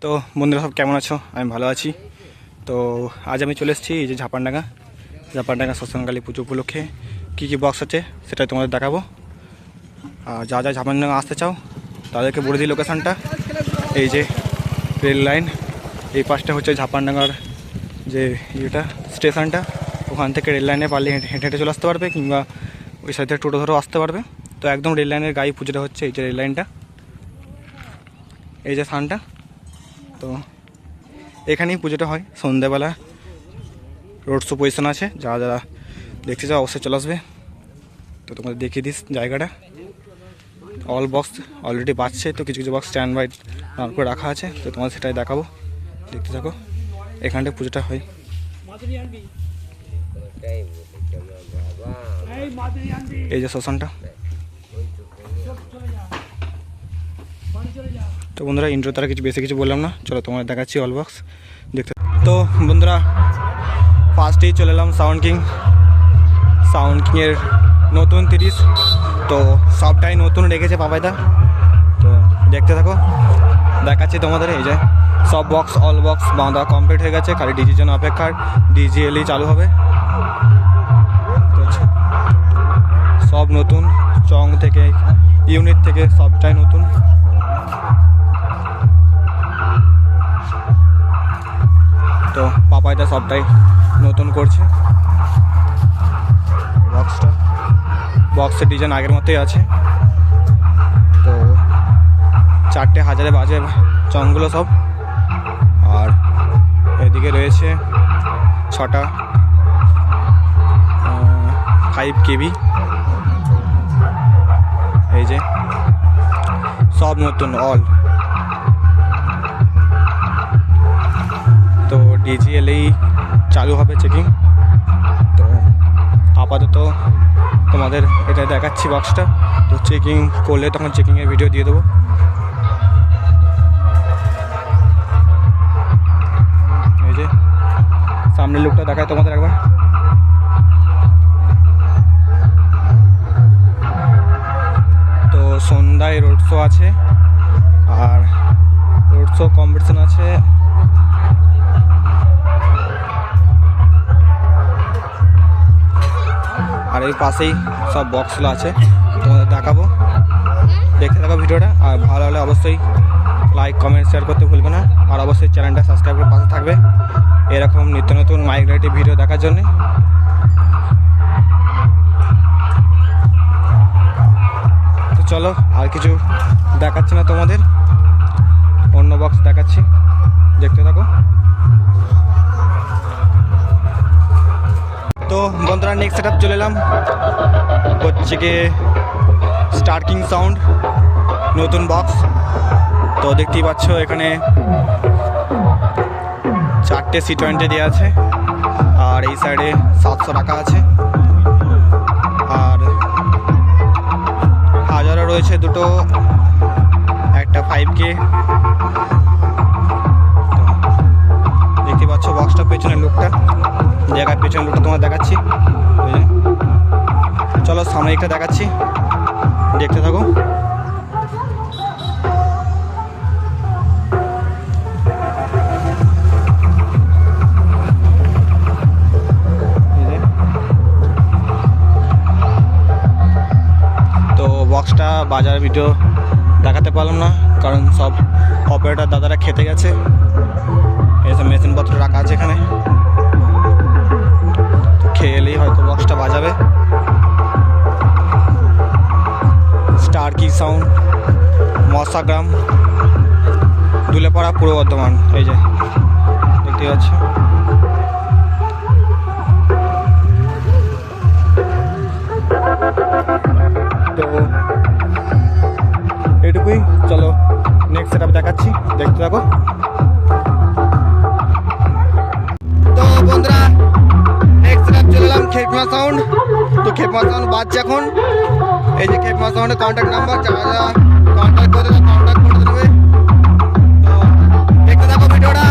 তো বন্ধুরা সব কেমন আছো? আমি ভালো আছি। তো আজ আমি চলে এসেছি এই যে ঝাপানডাঙ্গা শ্মশানকালী পুজো উপলক্ষে কী কী বক্স আছে সেটাই তোমাদের দেখাবো। আর যা যা ঝাপানডাঙ্গা আসতে চাও তাদেরকে বলে দিই লোকেশানটা। এই যে রেল লাইন, এই পাশটা হচ্ছে ঝাপানডাঙ্গার যে ইয়েটা স্টেশনটা, ওখান থেকে রেল লাইনে পারলে হেঁটে হেঁটে চলে আসতে পারবে, কিংবা ওই সাইড থেকে টোটো ধরেও আসতে পারবে। তো একদম রেল লাইনের গায়ে পুজোটা হচ্ছে। এই যে রেল লাইনটা, এই যে স্থানটা, তো এখানেই পুজোটা হয়। সন্ধ্যাবেলা রোড শো পজিশন আছে, যারা যারা দেখতে চাও অবশ্যই চলে আসবে। তো তোমাদের দেখিয়ে দিস জায়গাটা। অল বক্স অলরেডি বাজছে, তো কিছু কিছু বক্স স্ট্যান্ড বাই দাঁড় করে রাখা আছে, তো তোমাদের সেটাই দেখাবো, দেখতে থাকো। এখানটায় পুজোটা হয়। এই যে শ্মশানটা। তো বন্ধুরা ইন্ট্রো তারা বেশি কিছু বললাম না, চলো তোমাদের দেখাচ্ছি অল বক্স দেখতে। তো বন্ধুরা ফার্স্টেই চলে এলাম সাউন্ড কিংয়ের নতুন 30। তো সবটাই নতুন রেখেছে পাপাইদা, তো দেখতে থাকো, দেখাচ্ছি তোমাদের। এই যে সব বক্স অল বক্স বাঁধা কমপ্লিট হয়ে গেছে, খালি ডিজির জন্য অপেক্ষার। ডিজিএলই চালু হবে, সব নতুন, চং থেকে ইউনিট থেকে সবটাই নতুন। তো পাপাইদা সবটাই নতুন করছে। বক্সের ডিজাইন আগের মতোই আছে। তো 4টে হাজারে বাজে চংগুলো সব, আর এদিকে রয়েছে 6টা 5 KB। এই যে সব নতুন অল। তো ডিজিএলই চালু হবে চেকিং। তো আপাতত তোমাদের এটা দেখাচ্ছি বক্সটা, তো চেকিং করলে তখন চেকিংয়ের ভিডিও দিয়ে দেবো। এই যে সামনের লুকটা দেখায় তোমাদের একবার। তো সন্ধ্যায় রোড শো আছে, আর রোড শো কম্পিটিশন আছে। আর এই পাশেই সব বক্সগুলো আছে, তোমাদের দেখাবো, দেখতে থাকো ভিডিওটা। আর ভালো হলে অবশ্যই লাইক কমেন্ট শেয়ার করতে ভুলবে না, আর অবশ্যই চ্যানেলটা সাবস্ক্রাইব করে পাশে থাকবে এরকম নিত্য নতুন মাইক রিলেটেড ভিডিও দেখার জন্য। তো চলো, আর কিছু দেখাচ্ছি না তোমাদের, অন্য বক্স দেখাচ্ছি, দেখতে থাকো। তো বন্ধুরা নেক্সট সেটআপ চলে এলাম, হচ্ছে কি স্টার কিং সাউন্ড নতুন বক্স। তো দেখতেই পাচ্ছ এখানে 4টে C20 দেওয়া আছে, আর এই সাইডে 700 রাখা আছে, আর হাজারও রয়েছে দুটো, একটা 5K। দেখতে পাচ্ছ বক্সটা, পেছনের লুকটা জায়গায়, পেছনের লুকটা তোমার দেখাচ্ছি। চলো সামনে একটা দেখাচ্ছি, দেখতে থাকো। তো বক্সটা বাজার ভিডিও দেখাতে পারলাম না, কারণ সব অপারেটর দাদারা খেতে গেছে। এসব মেশিনপত্র রাখা আছে এখানে, তো খেয়ে এলেই হয়তো বক্সটা বাজাবে। স্টার কি সাউন্ড, মশাগ্রাম, দুলেপাড়া, পূর্ব বর্ধমান। এই যে দেখতে পাচ্ছি। তো এটুকুই, চলো নেক্সট সেটআপ দেখাচ্ছি, দেখতে থাকো। তো বন্ধুরা নেক্সট সেটআপ চলে এলাম খেপমা সাউন্ড। তো খেপমা সাউন্ড বাজছে এখন। এই যে খেপমা সাউন্ডের কন্ট্যাক্ট নাম্বার, যারা যারা কন্ট্যাক্ট করে দেবে কন্ট্যাক্ট করে দেবে। তো দেখতে থাকো ভিডিওটা।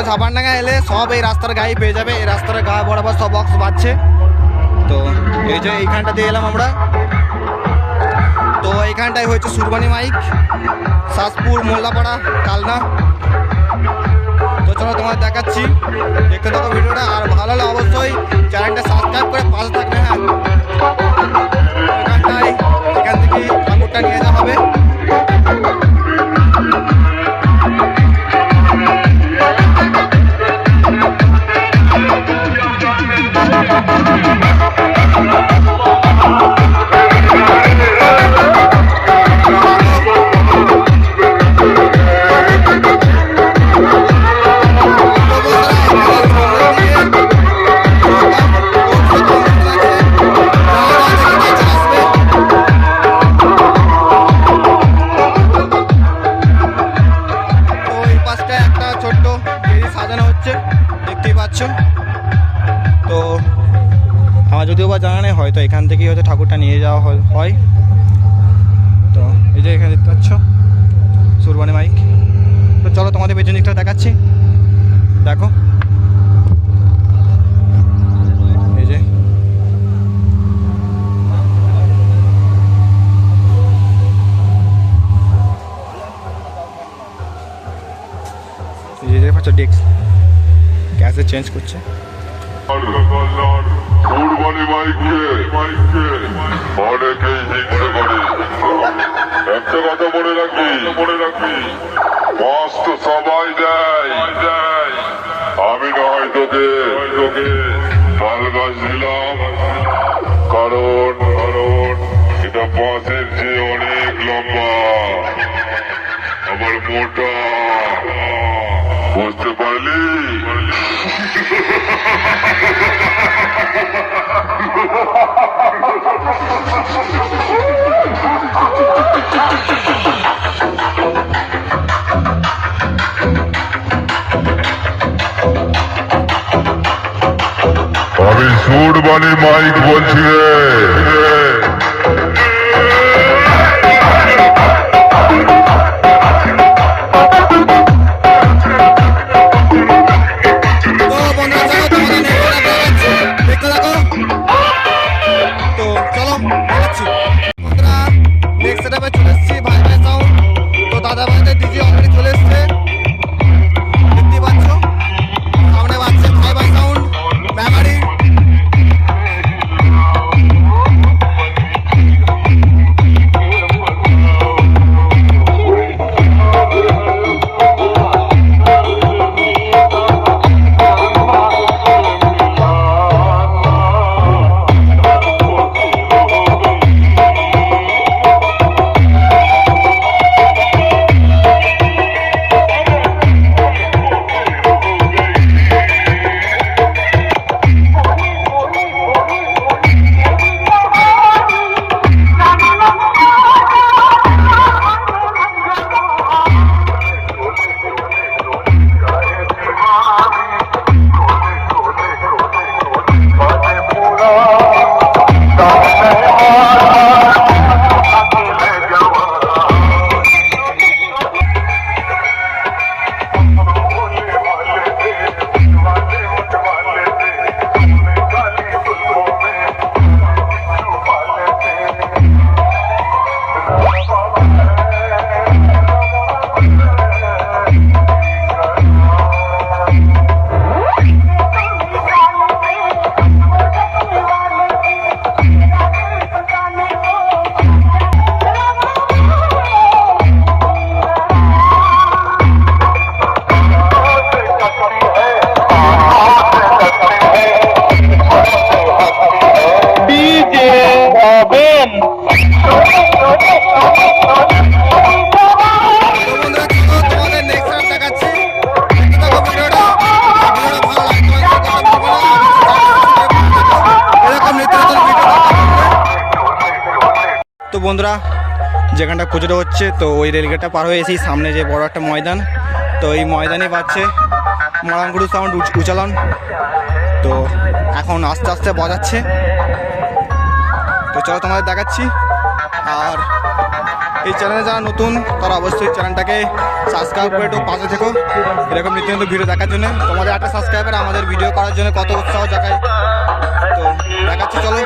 তোমরা ঝাপানডাঙ্গা এলে সব এই রাস্তার গায়ে পেয়ে যাবে। এই রাস্তার গা বরাবর সব বক্স বাজছে। তো এই যে এইখানটা দিয়ে এলাম আমরা। তো এইখানটাই হচ্ছে সুরবানি মাইক, শাসপুর, মোল্লাপাড়া, কালনা। তো চলো তোমার দেখাচ্ছি, দেখতে থাকো ভিডিওটা। আর ভালো হলে অবশ্যই চ্যানেলটা সাবস্ক্রাইব করে পাশে থাকবে। হ্যাঁ, এখান থেকে ঠাকুরটা নিয়ে যাওয়া হবে। তো আমার যদিও বা জানা নেই, হয়তো এখান থেকেই হয়তো ঠাকুরটা নিয়ে যাওয়া হয়। তো এই যে এখানে দেখতে পাচ্ছ সুরবানি মাইক। তো চলো তোমাদের পেছন দিকটা দেখাচ্ছি, দেখো। এই যে দেখতে পাচ্ছ ডেস্ক গ্যাসে চেঞ্জ করছে। কুরবানি মাইককে অনেকেই হিংসা করে। একটা কথা মনে রাখবি, মাছ তো সবাই দেয়। আমি না হয় তোকে তাল গাছ দিলাম, কারণ এটা বাঁশের চেয়ে অনেক লম্বা, আবার মোটা, বুঝতে পারলি? আমি সুরবানি মাইক বলছি রে। তো বন্ধুরা, যেখানটা পুজোটা হচ্ছে, তো ওই রেলগেটটা পার হয়ে এসেই সামনে যে বড় একটা ময়দান, তো এই ময়দানে পাচ্ছে মরানগুরু সাউন্ড উচালন। তো এখন আস্তে আস্তে বাজাচ্ছে। তো চলো তোমাদের দেখাচ্ছি। আর এই চ্যানেলে যারা নতুন তারা অবশ্যই চ্যানেলটাকে সাবস্ক্রাইব করে একটু পাশে থেকো এরকম নিত্য নতুন ভিডিও দেখার জন্য। তোমাদের একটা সাবস্ক্রাইবার আমাদের ভিডিও করার জন্য কত উৎসাহ জাগায়। তো দেখাচ্ছি, চলো।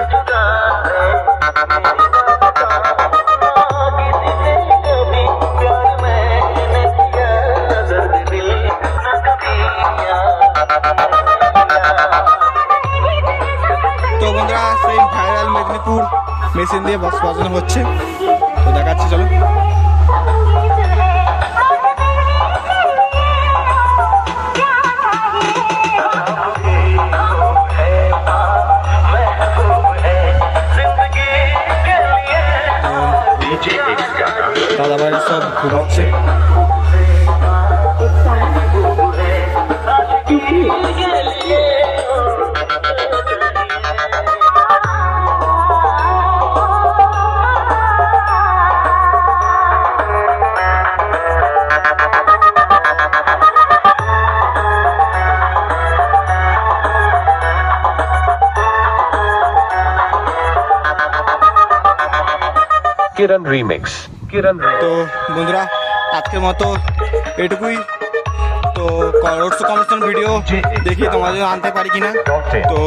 তো বন্ধুরা, সেই ভাইরাল মেদিনীপুর মেশিন দিয়ে বক্স বাজানো হচ্ছে, তো দেখাচ্ছি, চলো। দাদা ভাইরা সব ঘুমাচ্ছে। Kiran Remix. Kiran Remix. তো বন্ধুরা, আজকের মতো এটুকুই। তো রোড শো কম্পিটিশন ভিডিও দেখি তোমার জন্য আনতে পারি কিনা। তো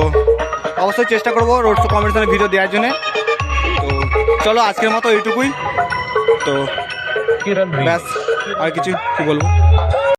অবশ্যই চেষ্টা করবো রোড শো কম্পিটিশনের ভিডিও দেওয়ার জন্য। তো চলো, আজকের মতো এইটুকুই। তো Kiran Remix. ব্যাস, আর কিছু কি বলবো।